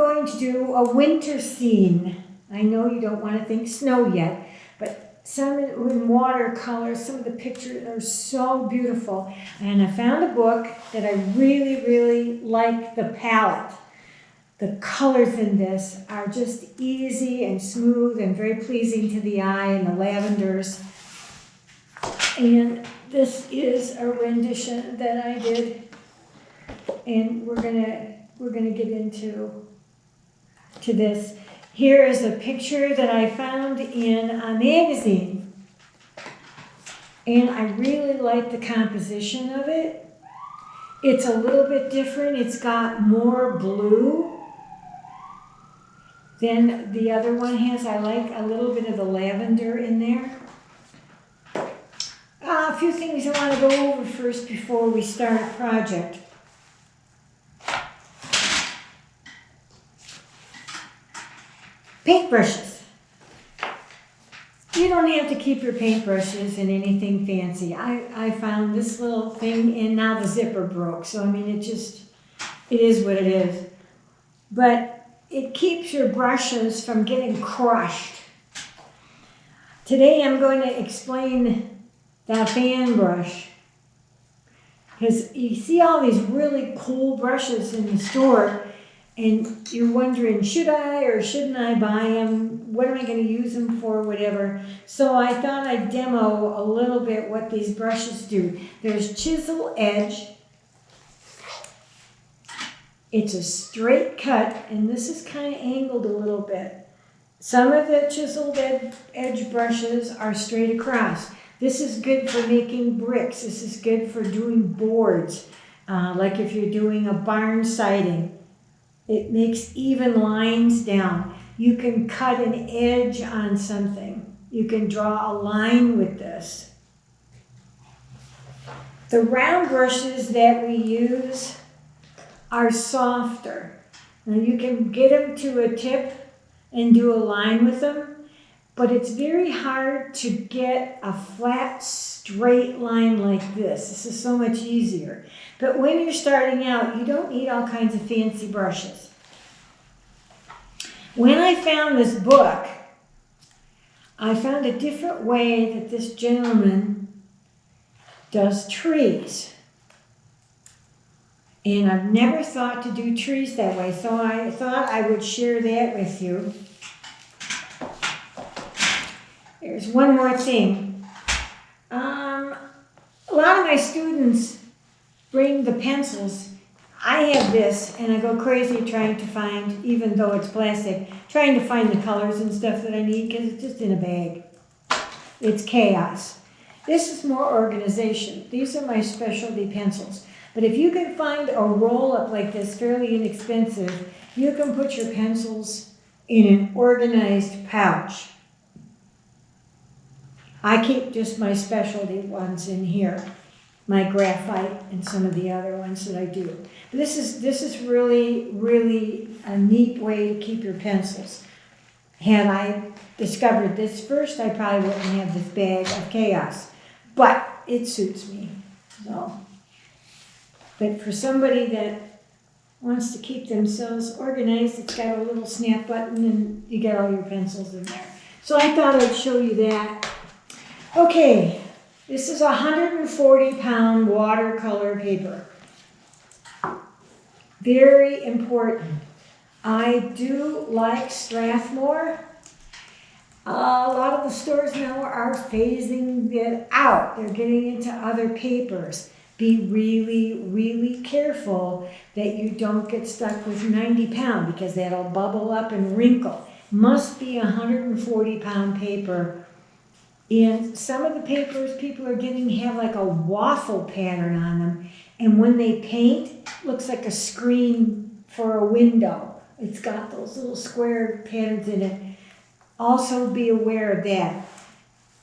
going to do a winter scene. I know you don't want to think snow yet, but some in watercolor, some of the pictures are so beautiful. And I found a book that I really, really like the palette. The colors in this are just easy and smooth and very pleasing to the eye, and the lavenders. And this is a rendition that I did, and we're gonna get into this. Here is a picture that I found in a magazine, and I really like the composition of it. It's a little bit different. It's got more blue than the other one has. I like a little bit of the lavender in there. A few things I want to go over first before we start a project. Paintbrushes. You don't have to keep your paintbrushes in anything fancy. I found this little thing, and now the zipper broke. So, I mean, it is what it is. But it keeps your brushes from getting crushed. Today I'm going to explain that fan brush. Because you see all these really cool brushes in the store, and you're wondering, should I or shouldn't I buy them? What am I going to use them for? Whatever. So I thought I'd demo a little bit what these brushes do. There's chisel edge. It's a straight cut, and this is kind of angled a little bit. Some of the chiseled edge brushes are straight across. This is good for making bricks. This is good for doing boards, like if you're doing a barn siding. It makes even lines down. You can cut an edge on something. You can draw a line with this. The round brushes that we use are softer. Now you can get them to a tip and do a line with them, but it's very hard to get a flat, straight line like this. This is so much easier. But when you're starting out, you don't need all kinds of fancy brushes. When I found this book, I found a different way that this gentleman does trees. And I've never thought to do trees that way, so I thought I would share that with you. There's one more thing. A lot of my students bring the pencils. I have this, and I go crazy trying to find, even though it's plastic, trying to find the colors and stuff that I need, because it's just in a bag. It's chaos. This is more organization. These are my specialty pencils. But if you can find a roll-up like this, fairly inexpensive, you can put your pencils in an organized pouch. I keep just my specialty ones in here, my graphite and some of the other ones that I do. But this is really, really a neat way to keep your pencils. Had I discovered this first, I probably wouldn't have this bag of chaos. But it suits me. So. But for somebody that wants to keep themselves organized, it's got a little snap button and you get all your pencils in there. So I thought I'd show you that. Okay, this is 140-pound watercolor paper. Very important. I do like Strathmore. A lot of the stores now are phasing it out. They're getting into other papers. Be really, really careful that you don't get stuck with 90-pound because that'll bubble up and wrinkle. Must be 140-pound paper. And some of the papers people are getting have like a waffle pattern on them. And when they paint, it looks like a screen for a window. It's got those little square patterns in it. Also be aware of that.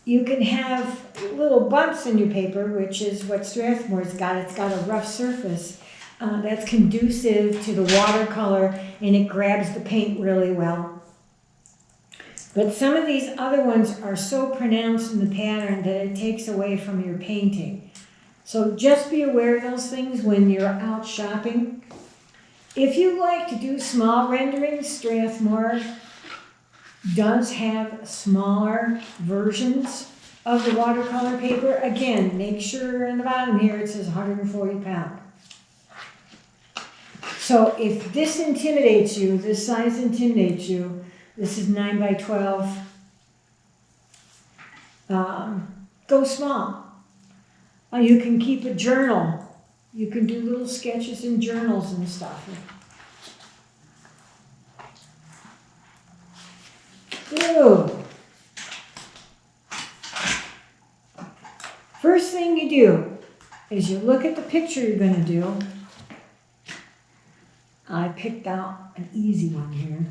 You can have little bumps in your paper, which is what Strathmore's got. It's got a rough surface that's conducive to the watercolor, and it grabs the paint really well. But some of these other ones are so pronounced in the pattern that it takes away from your painting. So just be aware of those things when you're out shopping. If you like to do small renderings, Strathmore does have smaller versions of the watercolor paper. Again, make sure in the bottom here it says 140 pound. So if this intimidates you, this size intimidates you, this is 9 by 12. Go small. You can keep a journal. You can do little sketches in journals and stuff. Ooh. First thing you do is you look at the picture you're going to do. I picked out an easy one here.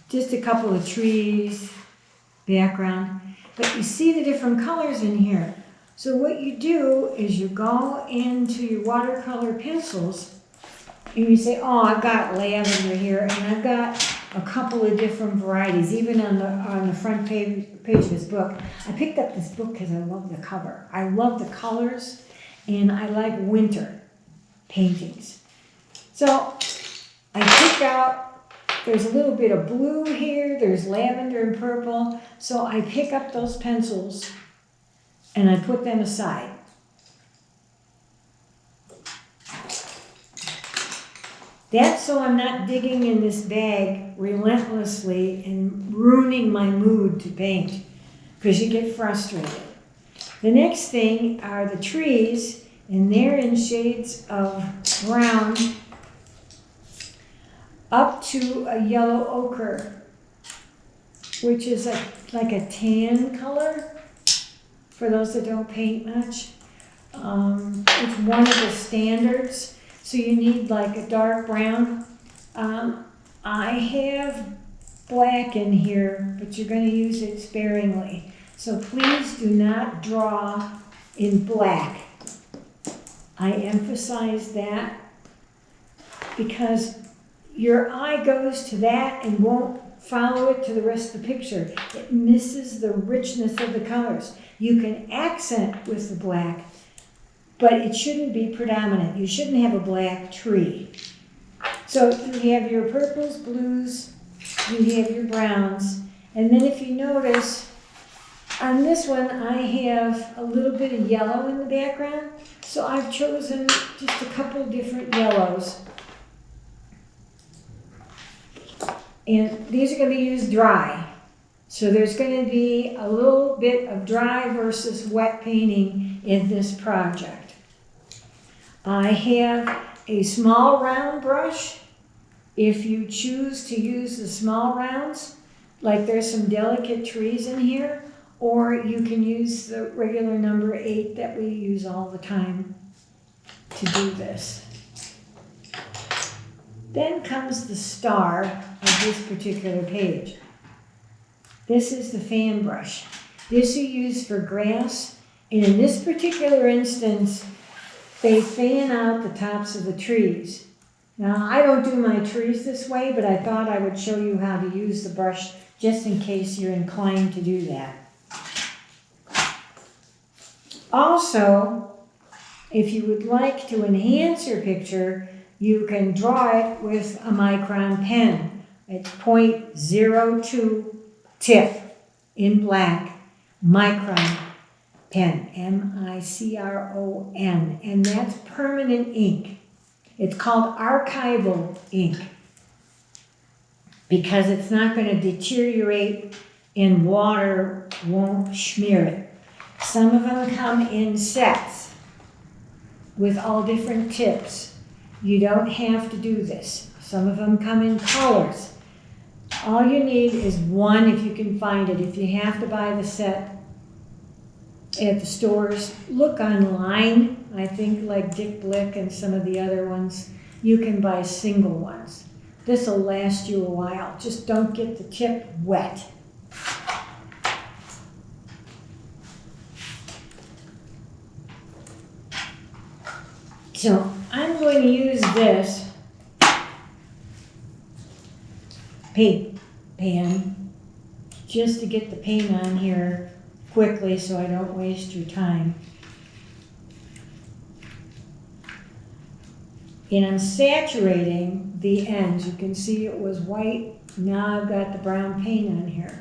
Just a couple of trees, background, but you see the different colors in here. So what you do is you go into your watercolor pencils and you say, oh, I've got lavender here, and I've got a couple of different varieties, even on the front page of this book. I picked up this book because I love the cover. I love the colors, and I like winter paintings. So I picked out, there's a little bit of blue here, there's lavender and purple, so I pick up those pencils and I put them aside. That's so I'm not digging in this bag relentlessly and ruining my mood to paint, because you get frustrated. The next thing are the trees, and they're in shades of brown up to a yellow ochre, which is like a tan color, for those that don't paint much. It's one of the standards, so you need like a dark brown. I have black in here, but you're going to use it sparingly. So please do not draw in black. I emphasize that because your eye goes to that and won't follow it to the rest of the picture. It misses the richness of the colors. You can accent with the black, but it shouldn't be predominant. You shouldn't have a black tree. So you have your purples, blues, you have your browns, and then if you notice, on this one I have a little bit of yellow in the background, so I've chosen just a couple different yellows. And these are going to be used dry. So there's going to be a little bit of dry versus wet painting in this project. I have a small round brush. If you choose to use the small rounds, like there's some delicate trees in here, or you can use the regular number 8 that we use all the time to do this. Then comes the star of this particular page. This is the fan brush. This you use for grass, and in this particular instance, they fan out the tops of the trees. Now, I don't do my trees this way, but I thought I would show you how to use the brush just in case you're inclined to do that. Also, if you would like to enhance your picture, you can draw it with a micron pen. It's .02 tip in black, micron pen, M-I-C-R-O-N, and that's permanent ink. It's called archival ink because it's not going to deteriorate and water won't smear it. Some of them come in sets with all different tips. You don't have to do this. Some of them come in colors. All you need is one if you can find it. If you have to buy the set at the stores, look online. I think like Dick Blick and some of the other ones, you can buy single ones. This will last you a while. Just don't get the tip wet. So I'm going to use this paint pan just to get the paint on here quickly so I don't waste your time. And I'm saturating the ends. You can see it was white. Now I've got the brown paint on here.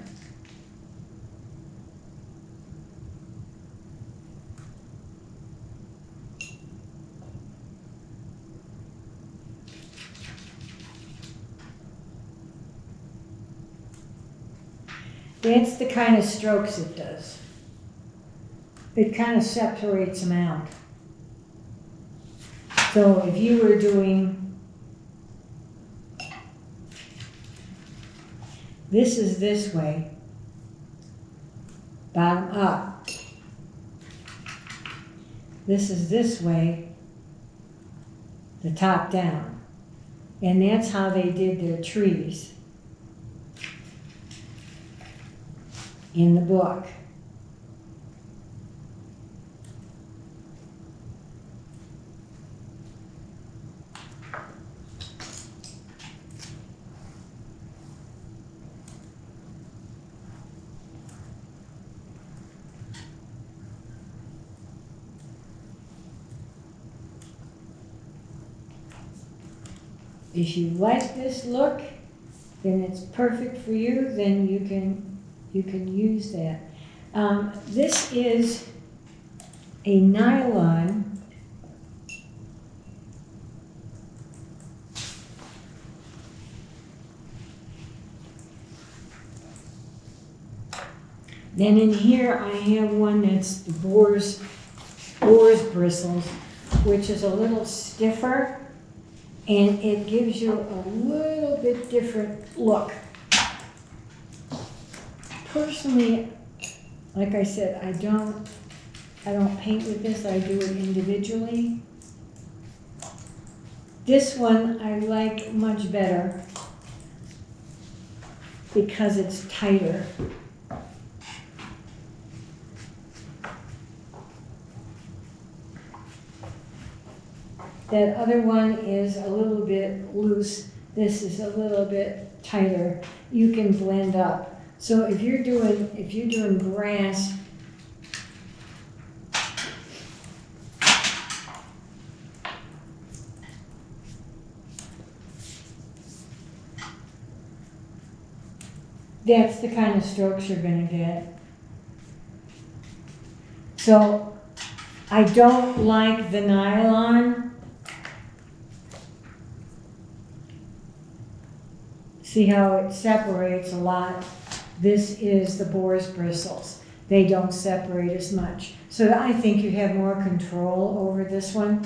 That's the kind of strokes it does. It kind of separates them out. So if you were doing, this is this way, bottom up. This is this way, the top down. And that's how they did their trees in the book. If you like this look, then it's perfect for you, then you can use that. This is a nylon then in here I have one that's the boar's bristles, which is a little stiffer, and it gives you a little bit different look. Personally, like I said, I don't paint with this, I do it individually. This one I like much better because it's tighter. That other one is a little bit loose. This is a little bit tighter. You can blend up. So if you're doing grass, that's the kind of strokes you're going to get. So I don't like the nylon. See how it separates a lot? This is the boar's bristles. They don't separate as much. So I think you have more control over this one.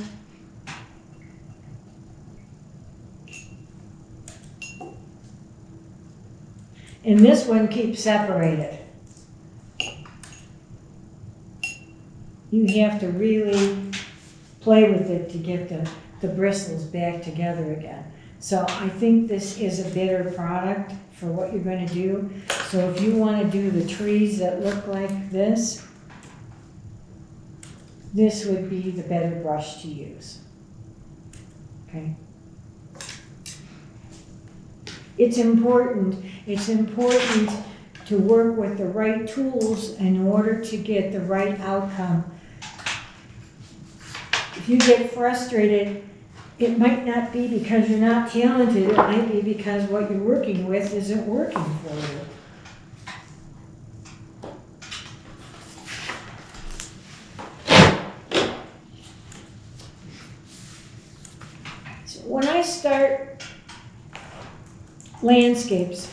And this one keeps separated. You have to really play with it to get the bristles back together again. So I think this is a better product for what you're going to do. So if you want to do the trees that look like this, this would be the better brush to use. Okay. It's important to work with the right tools in order to get the right outcome. If you get frustrated, it might not be because you're not talented, it might be because what you're working with isn't working for you. So when I start landscapes,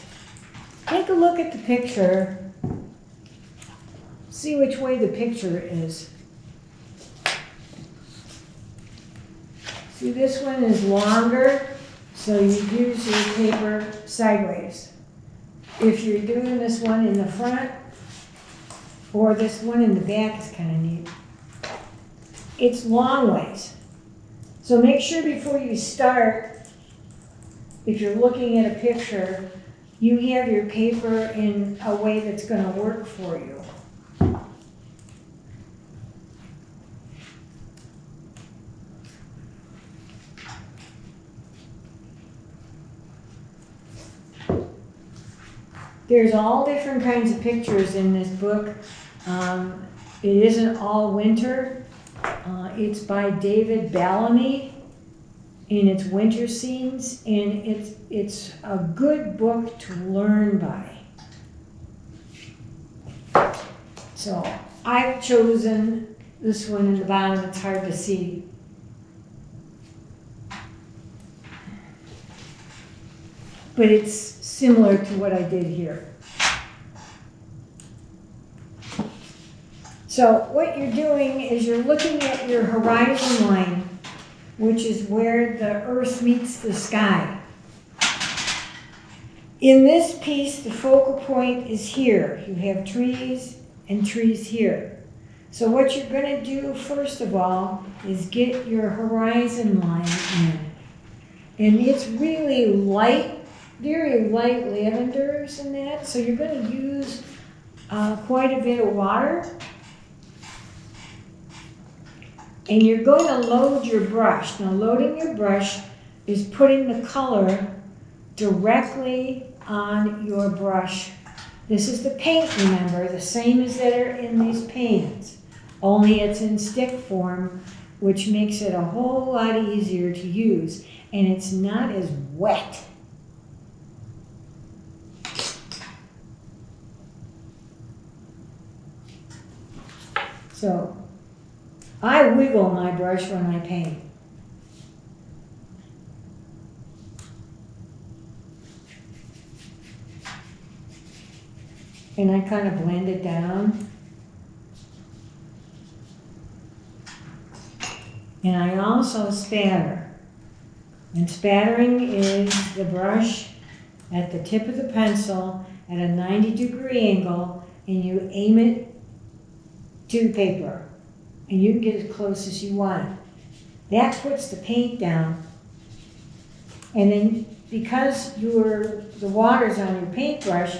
take a look at the picture, see which way the picture is. See, this one is longer, so you use your paper sideways. If you're doing this one in the front, or this one in the back is kind of neat, it's long ways. So make sure before you start, if you're looking at a picture, you have your paper in a way that's going to work for you. There's all different kinds of pictures in this book. It isn't all winter. It's by David Bellamy, and it's winter scenes, and it's a good book to learn by. So I've chosen this one in the bottom. It's hard to see. But it's similar to what I did here. So what you're doing is you're looking at your horizon line, which is where the earth meets the sky. In this piece, the focal point is here. You have trees and trees here. So what you're going to do first of all is get your horizon line in. And it's really light, very light lavenders in that. So you're going to use quite a bit of water. And you're going to load your brush. Now loading your brush is putting the color directly on your brush. This is the paint, remember, the same as that are in these pans, only it's in stick form, which makes it a whole lot easier to use, and it's not as wet. So I wiggle my brush when I paint. And I kind of blend it down. And I also spatter. And spattering is the brush at the tip of the pencil at a 90-degree angle, and you aim it to the paper. And you can get as close as you want. That puts the paint down. And then because the water's on your paintbrush,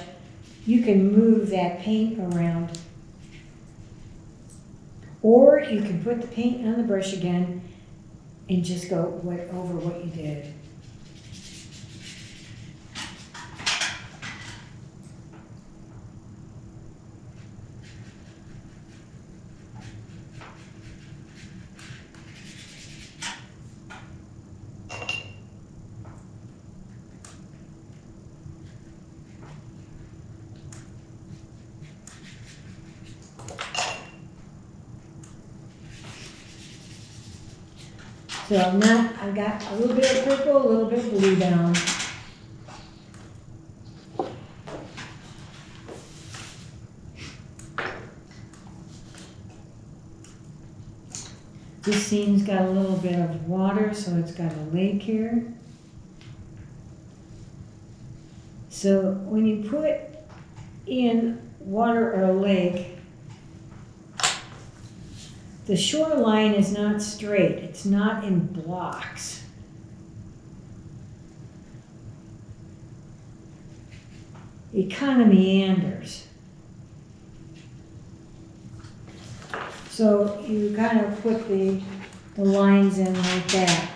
you can move that paint around. Or you can put the paint on the brush again and just go over what you did. So I've got a little bit of purple, a little bit of blue down. This scene's got a little bit of water, so it's got a lake here. So when you put in water or a lake, the shoreline is not straight. It's not in blocks. It kind of meanders. So you kind of put the lines in like that.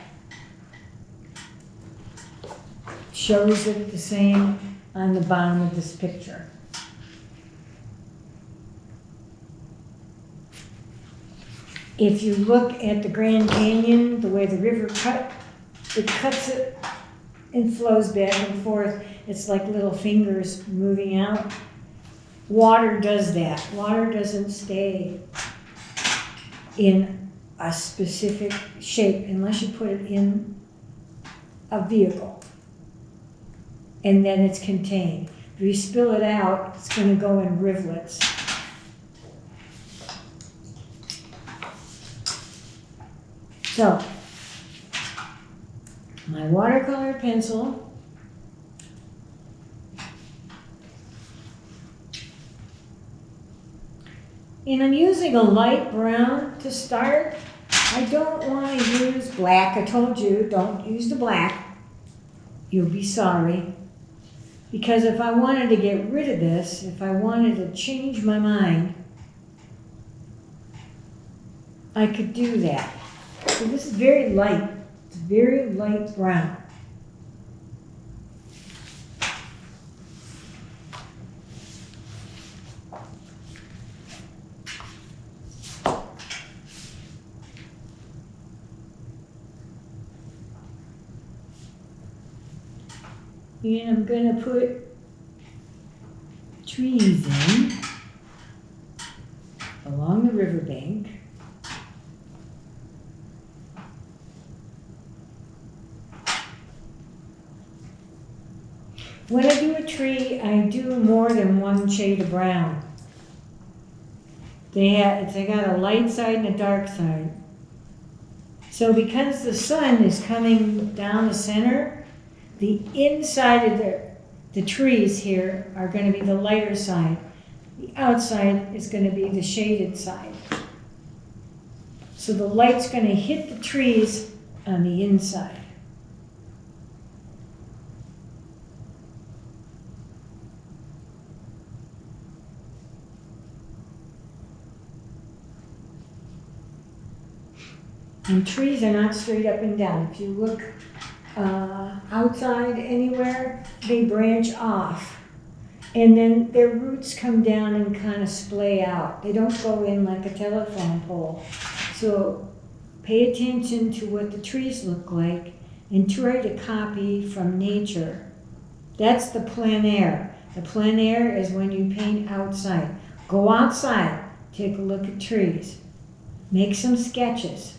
Shows it the same on the bottom of this picture. If you look at the Grand Canyon, the way the river cuts it and flows back and forth. It's like little fingers moving out. Water does that. Water doesn't stay in a specific shape unless you put it in a vehicle. And then it's contained. If you spill it out, it's going to go in rivulets. So, my watercolor pencil, and I'm using a light brown to start. I don't want to use black. I told you, don't use the black. You'll be sorry. Because if I wanted to get rid of this, if I wanted to change my mind, I could do that. So this is very light. It's very light brown. And I'm gonna put trees in along the riverbank. When I do a tree, I do more than one shade of brown. They got a light side and a dark side. So because the sun is coming down the center, the inside of the trees here are going to be the lighter side. The outside is going to be the shaded side. So the light's going to hit the trees on the inside. And trees are not straight up and down. If you look outside anywhere, they branch off. And then their roots come down and kind of splay out. They don't go in like a telephone pole. So pay attention to what the trees look like and try to copy from nature. That's the plein air. The plein air is when you paint outside. Go outside, take a look at trees. Make some sketches.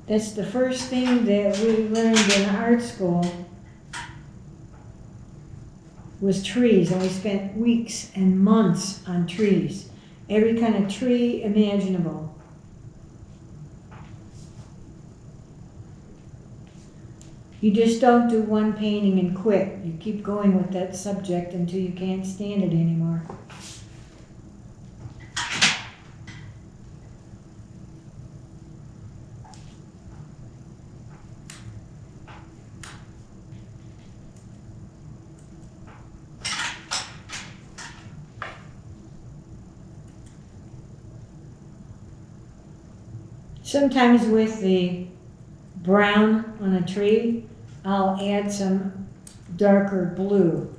That's the first thing that we learned in art school was trees, and we spent weeks and months on trees. Every kind of tree imaginable. You just don't do one painting and quit. You keep going with that subject until you can't stand it anymore. Sometimes with the brown on a tree, I'll add some darker blue.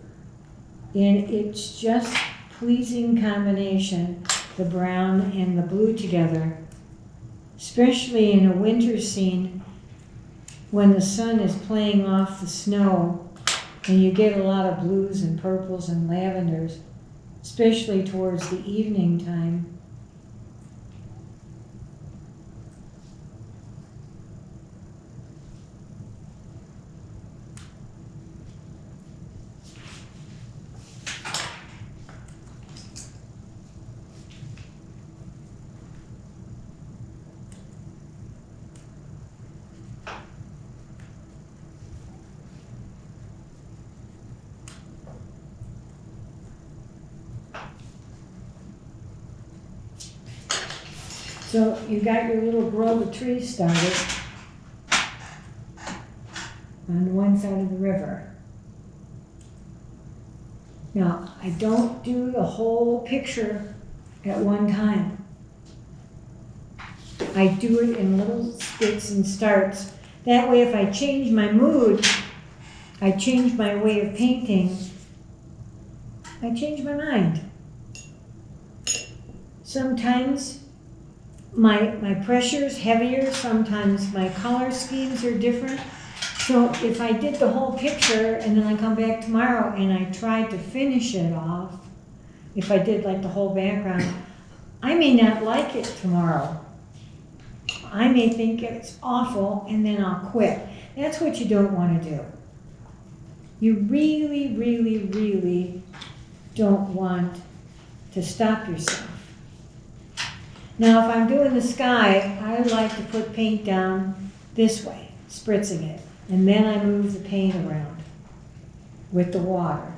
And it's just pleasing combination, the brown and the blue together. Especially in a winter scene when the sun is playing off the snow and you get a lot of blues and purples and lavenders, especially towards the evening time. So you got your little grove of trees started on one side of the river. Now, I don't do the whole picture at one time. I do it in little spits and starts. That way, if I change my mood, I change my way of painting, I change my mind. Sometimes my pressure's heavier, sometimes my color schemes are different. So if I did the whole picture and then I come back tomorrow and I tried to finish it off, if I did like the whole background, I may not like it tomorrow. I may think it's awful and then I'll quit. That's what you don't want to do. You really, really, really don't want to stop yourself. Now, if I'm doing the sky, I like to put paint down this way, spritzing it, and then I move the paint around with the water.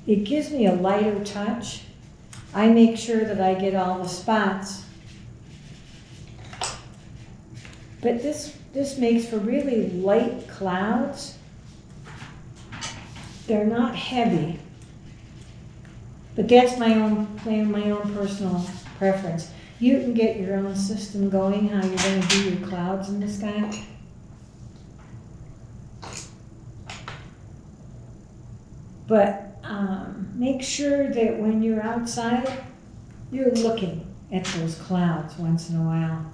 It gives me a lighter touch. I make sure that I get all the spots. But this makes for really light clouds. They're not heavy, but that's my own personal preference. You can get your own system going, how you're going to do your clouds in the sky. But make sure that when you're outside, you're looking at those clouds once in a while.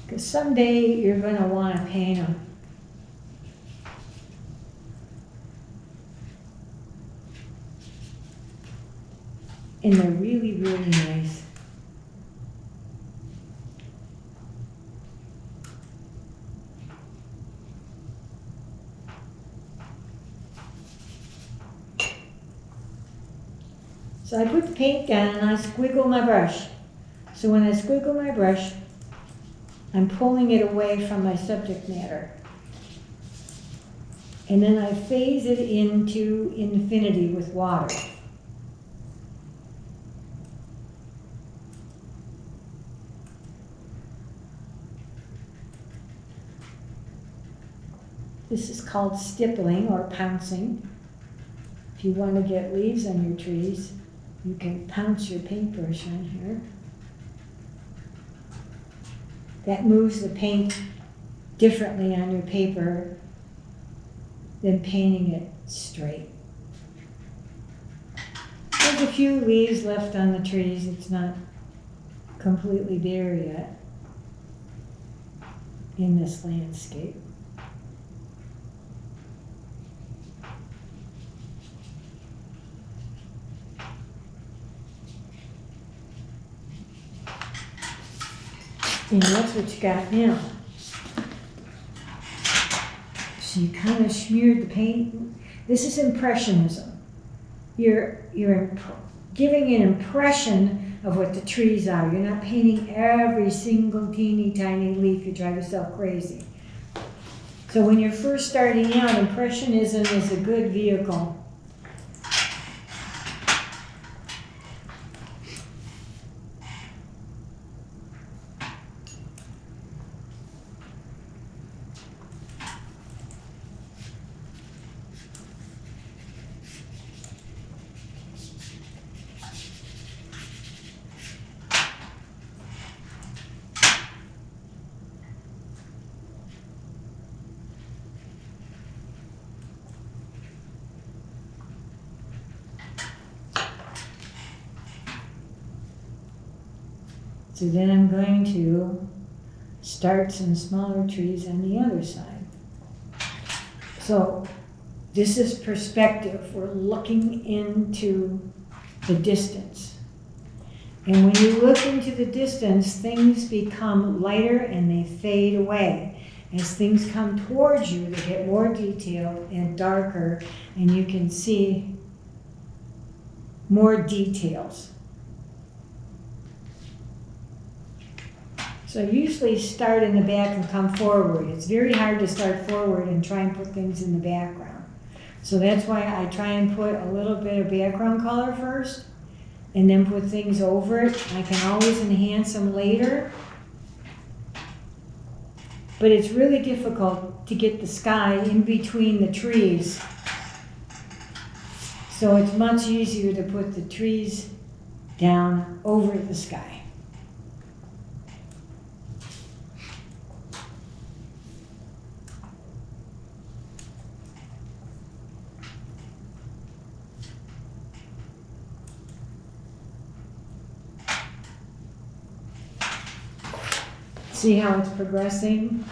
Because someday you're going to want to paint them. And they're really, really nice. So I put the paint down and I squiggle my brush. So when I squiggle my brush, I'm pulling it away from my subject matter. And then I phase it into infinity with water. This is called stippling or pouncing. If you want to get leaves on your trees, you can pounce your paintbrush on here. That moves the paint differently on your paper than painting it straight. There's a few leaves left on the trees. It's not completely bare yet in this landscape. And that's what you got now. So you kind of smeared the paint. This is impressionism. You're giving an impression of what the trees are. You're not painting every single teeny tiny leaf. You drive yourself crazy. So when you're first starting out, impressionism is a good vehicle. So then I'm going to start some smaller trees on the other side. So this is perspective. We're looking into the distance. And when you look into the distance, things become lighter and they fade away. As things come towards you, they get more detailed and darker, and you can see more details. So I usually start in the back and come forward. It's very hard to start forward and try and put things in the background. So that's why I try and put a little bit of background color first and then put things over it. I can always enhance them later. But it's really difficult to get the sky in between the trees. So it's much easier to put the trees down over the sky. See how it's progressing?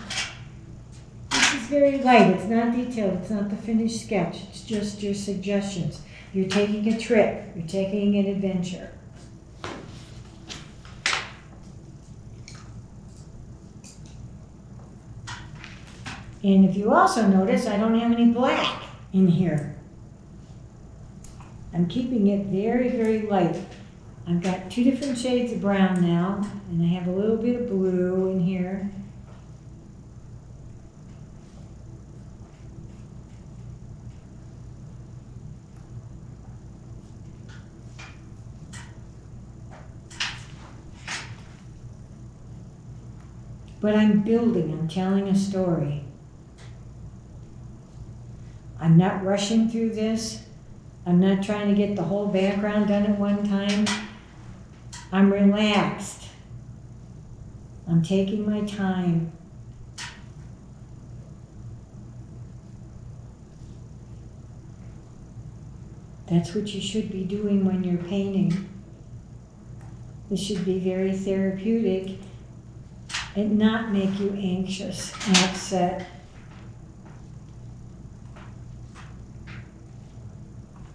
This is very light. It's not detailed. It's not the finished sketch. It's just your suggestions. You're taking a trip. You're taking an adventure. And if you also notice, I don't have any black in here. I'm keeping it very, very light. I've got 2 different shades of brown now, and I have a little bit of blue in here. But I'm building, I'm telling a story. I'm not rushing through this. I'm not trying to get the whole background done at one time. I'm relaxed. I'm taking my time. That's what you should be doing when you're painting. This should be very therapeutic and not make you anxious and upset.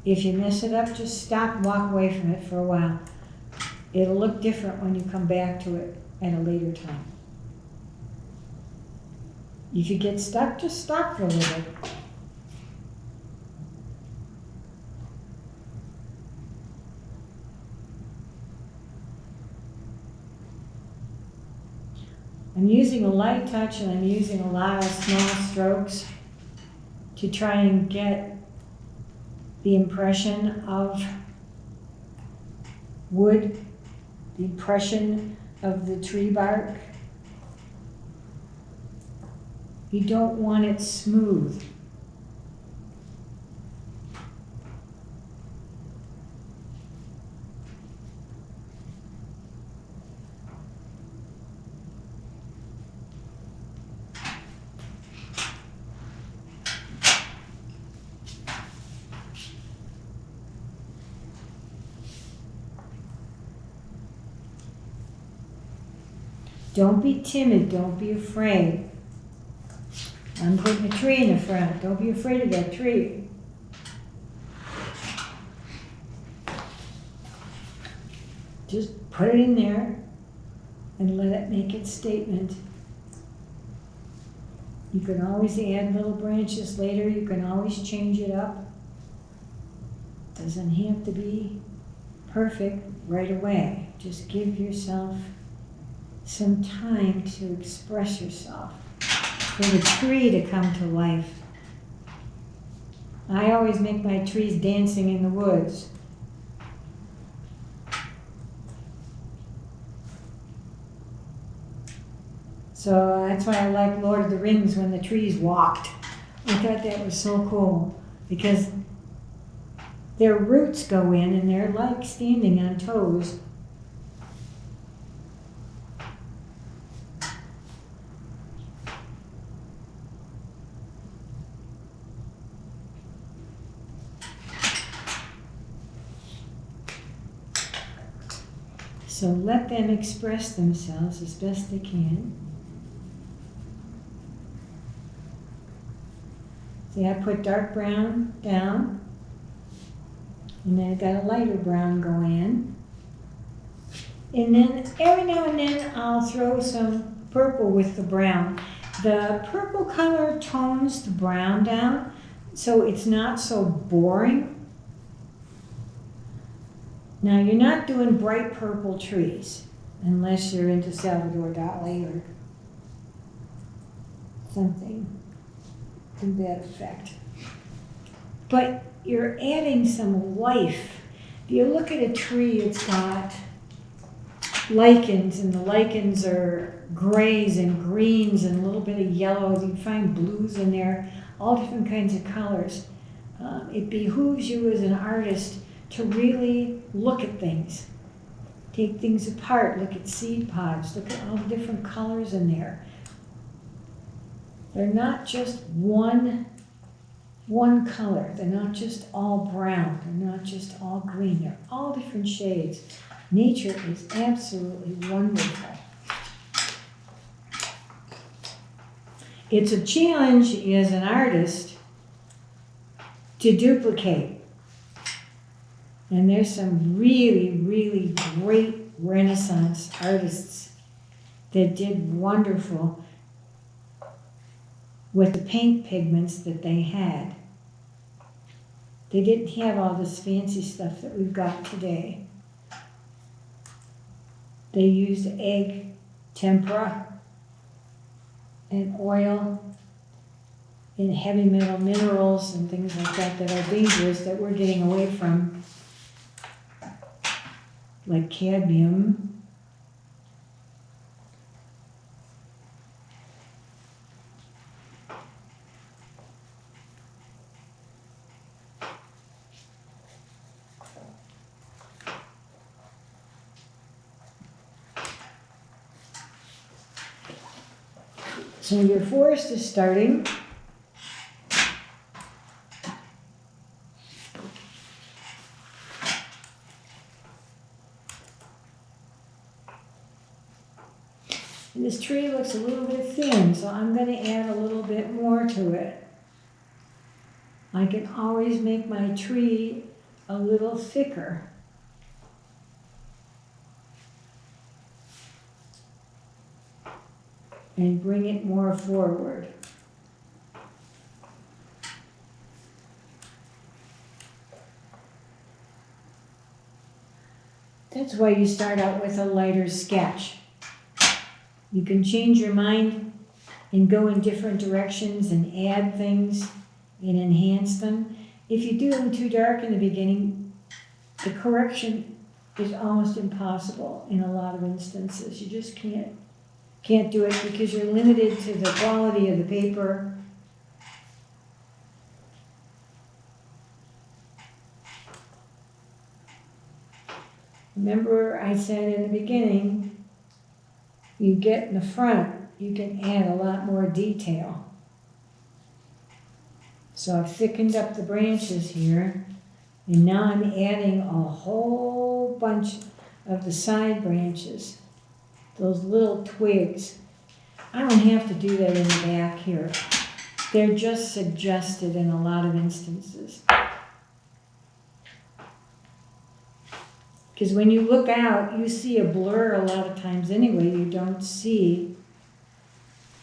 If you mess it up, just stop and walk away from it for a while. It'll look different when you come back to it at a later time. If you get stuck, just stop for a little bit. I'm using a light touch and I'm using a lot of small strokes to try and get the impression of wood, the impression of the tree bark. You don't want it smooth. Don't be timid, don't be afraid. I'm putting a tree in the front. Don't be afraid of that tree. Just put it in there and let it make its statement. You can always add little branches later. You can always change it up. Doesn't have to be perfect right away. Just give yourself some time to express yourself, for the tree to come to life. I always make my trees dancing in the woods. So that's why I like Lord of the Rings when the trees walked. I thought that was so cool because their roots go in and they're like standing on toes. So let them express themselves as best they can. See, I put dark brown down, and then I got a lighter brown going in. And then every now and then I'll throw some purple with the brown. The purple color tones the brown down, so it's not so boring. Now, you're not doing bright purple trees unless you're into Salvador Dali or something to that effect. But you're adding some life. If you look at a tree, it's got lichens, and the lichens are grays and greens and a little bit of yellows. You find blues in there, all different kinds of colors. It behooves you as an artist to really look at things. Take things apart, look at seed pods, look at all the different colors in there. They're not just one color. They're not just all brown. They're not just all green. They're all different shades. Nature is absolutely wonderful. It's a challenge as an artist to duplicate. And there's some really, really great Renaissance artists that did wonderful with the paint pigments that they had. They didn't have all this fancy stuff that we've got today. They used egg, tempera, and oil, and heavy metal minerals and things like that that are dangerous that we're getting away from, like cadmium. So your forest is starting. And this tree looks a little bit thin, so I'm going to add a little bit more to it. I can always make my tree a little thicker. And bring it more forward. That's why you start out with a lighter sketch. You can change your mind and go in different directions and add things and enhance them. If you do them too dark in the beginning, the correction is almost impossible in a lot of instances. You just can't do it because you're limited to the quality of the paper. Remember I said in the beginning, you get in the front, you can add a lot more detail. So I've thickened up the branches here, and now I'm adding a whole bunch of the side branches, those little twigs. I don't have to do that in the back here. They're just suggested in a lot of instances. Because when you look out, you see a blur a lot of times anyway. You don't see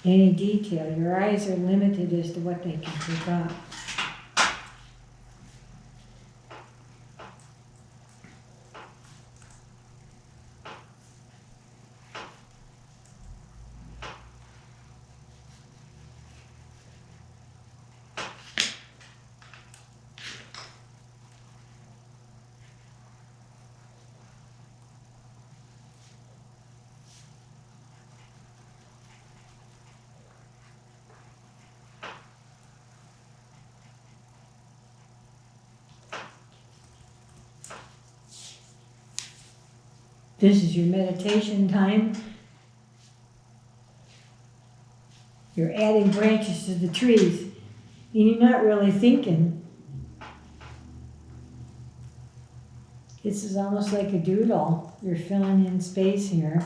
any detail. Your eyes are limited as to what they can pick up. This is your meditation time. You're adding branches to the trees, and you're not really thinking. This is almost like a doodle. You're filling in space here.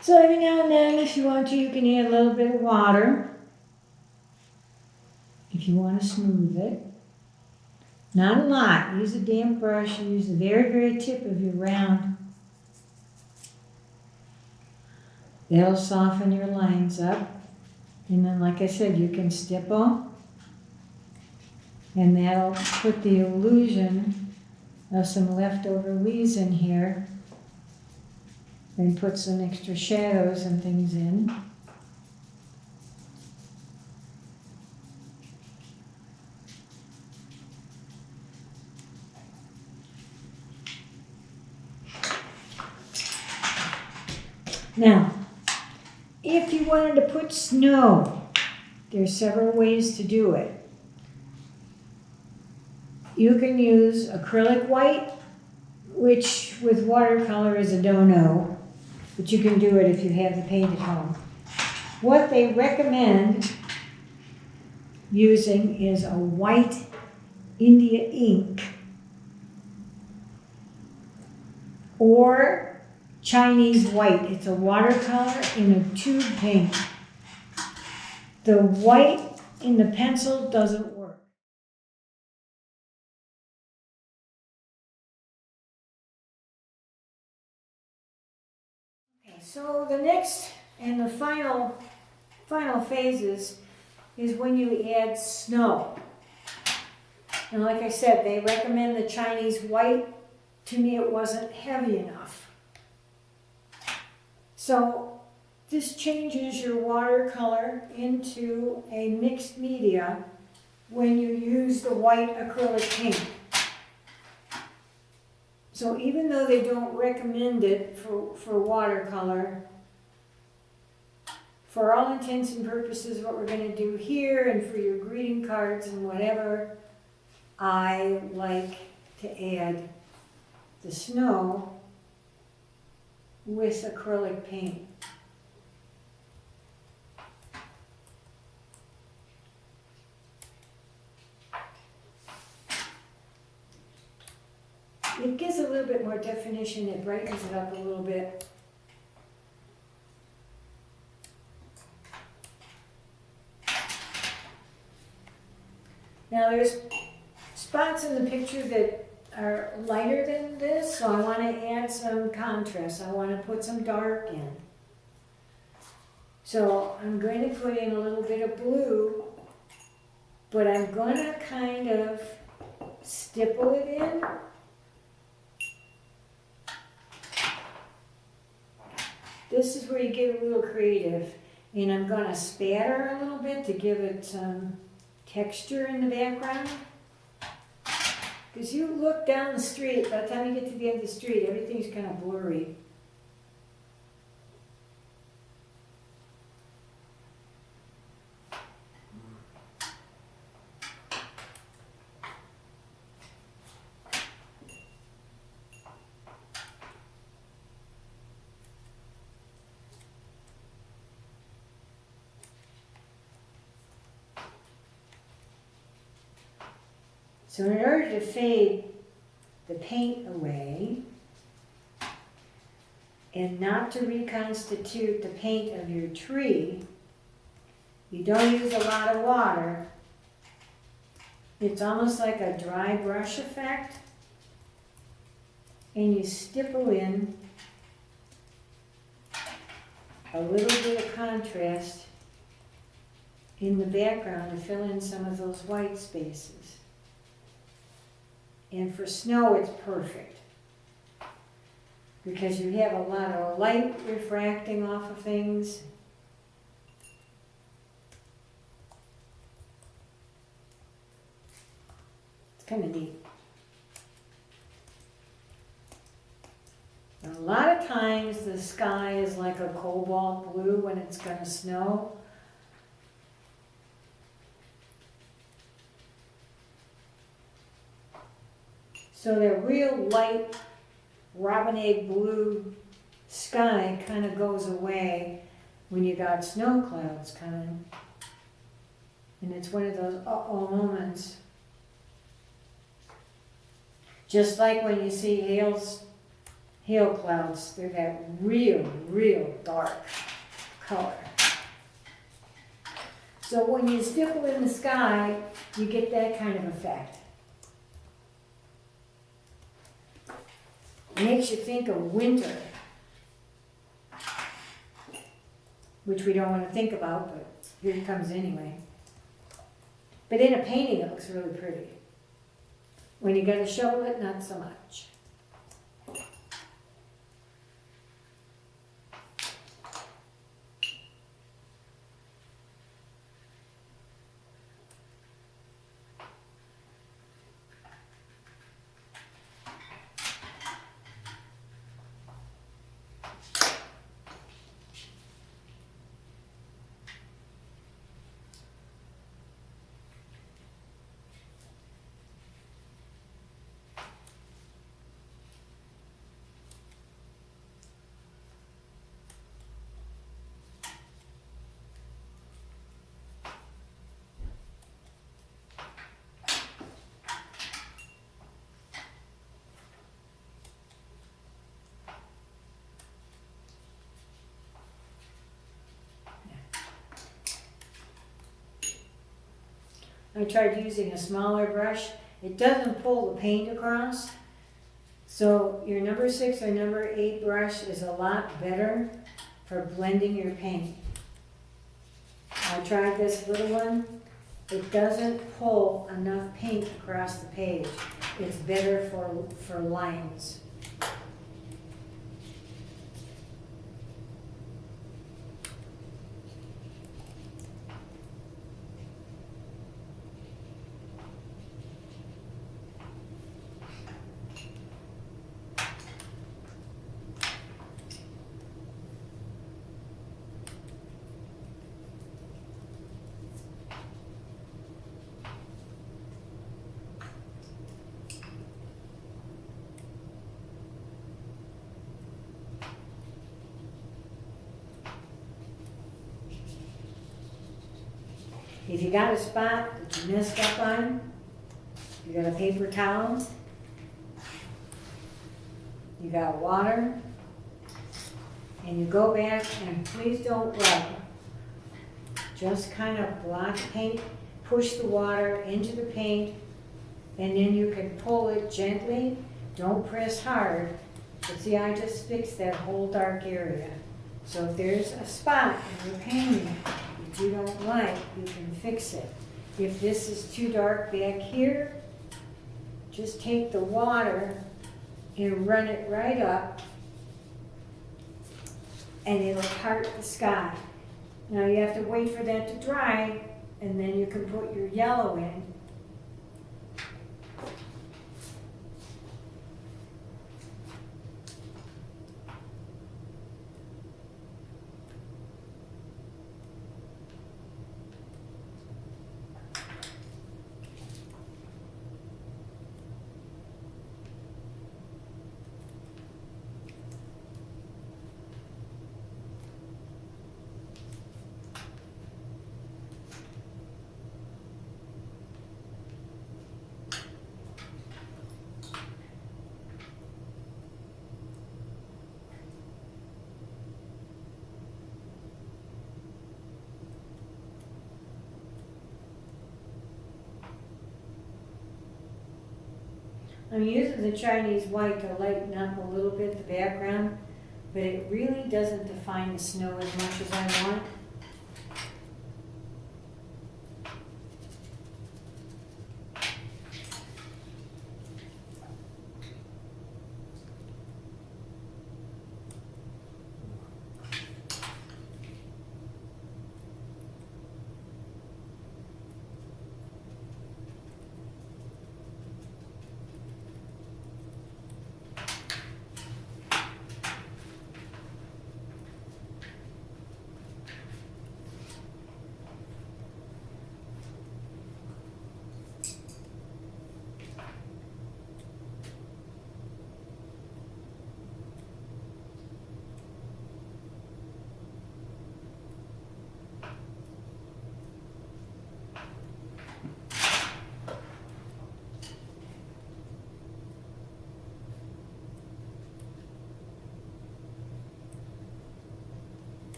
So every now and then, if you want to, you can add a little bit of water. If you want to smooth it. Not a lot. Use a damp brush. Use the very, very tip of your round. That'll soften your lines up. And then, like I said, you can stipple. And that'll put the illusion of some leftover leaves in here. And put some extra shadows and things in. Now, if you wanted to put snow, there's several ways to do it. You can use acrylic white, which with watercolor is a no-no. But you can do it if you have the paint at home. What they recommend using is a white India ink or Chinese white. It's a watercolor in a tube paint. The white in the pencil doesn't work. So the next and the final phases is when you add snow. And like I said, they recommend the Chinese white. To me, it wasn't heavy enough. So this changes your watercolor into a mixed media when you use the white acrylic paint. So even though they don't recommend it for watercolor, for all intents and purposes, what we're going to do here and for your greeting cards and whatever, I like to add the snow with acrylic paint. It gives a little bit more definition, it brightens it up a little bit. Now there's spots in the picture that are lighter than this, so I want to add some contrast. I want to put some dark in. So I'm going to put in a little bit of blue, but I'm going to kind of stipple it in. This is where you get a little creative, and I'm going to spatter a little bit to give it some texture in the background. Because you look down the street, by the time you get to the end of the street, everything's kind of blurry. So in order to fade the paint away and not to reconstitute the paint of your tree, you don't use a lot of water. It's almost like a dry brush effect. And you stipple in a little bit of contrast in the background to fill in some of those white spaces. And for snow, it's perfect because you have a lot of light refracting off of things. It's kind of neat. A lot of times the sky is like a cobalt blue when it's going to snow. So the real light robin egg blue sky kind of goes away when you got snow clouds coming. And it's one of those uh-oh moments. Just like when you see hail clouds, they're that real dark color. So when you stipple in the sky, you get that kind of effect. It makes you think of winter, which we don't want to think about, but here it comes anyway. But in a painting, it looks really pretty. When you got to shovel it, not so much. I tried using a smaller brush. It doesn't pull the paint across. So your number 6 or number 8 brush is a lot better for blending your paint. I tried this little one. It doesn't pull enough paint across the page. It's better for lines. If you got a spot that you messed up on, you got a paper towel, you got water, and you go back and please don't rub. Just kind of block paint, push the water into the paint, and then you can pull it gently. Don't press hard. But see, I just fixed that whole dark area. So if there's a spot in your painting that you don't like, you can fix it. If this is too dark back here, just take the water and run it right up, and it'll part the sky. Now you have to wait for that to dry, and then you can put your yellow in. I'm using the Chinese white to lighten up a little bit the background, but it really doesn't define the snow as much as I want.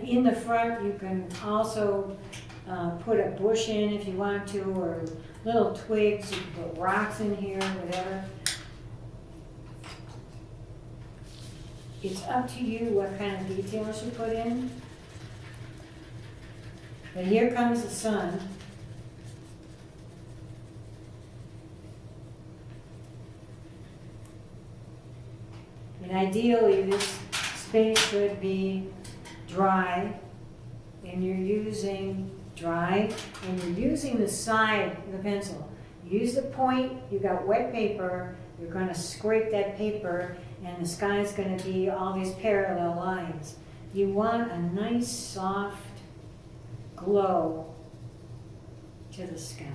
In the front, you can also put a bush in if you want to, or little twigs. You can put rocks in here, whatever. It's up to you what kind of details you put in. But here comes the sun. And ideally, this space should be dry, and you're using dry, and you're using the side of the pencil. Use the point, you got wet paper, you're going to scrape that paper, and the sky's going to be all these parallel lines. You want a nice soft glow to the sky.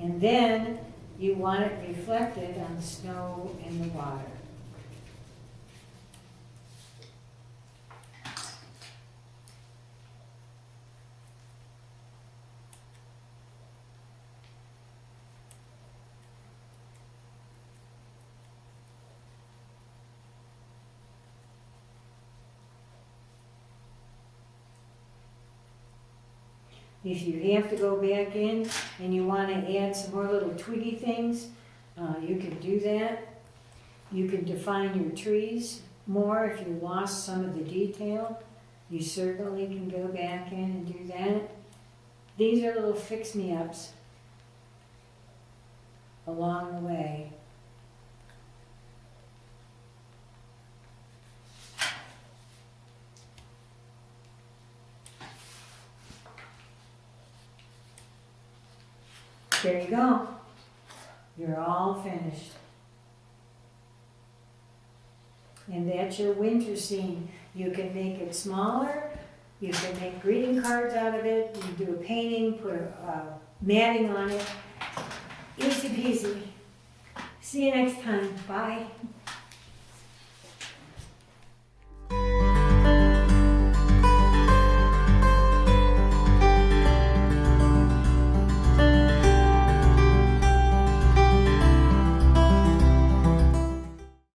And then you want it reflected on the snow and the water. If you have to go back in and you want to add some more little twiggy things, you can do that. You can define your trees more if you lost some of the detail. You certainly can go back in and do that. These are little fix-me-ups along the way. There you go. You're all finished. And that's your winter scene. You can make it smaller. You can make greeting cards out of it. You can do a painting, put a matting on it. Easy peasy. See you next time. Bye.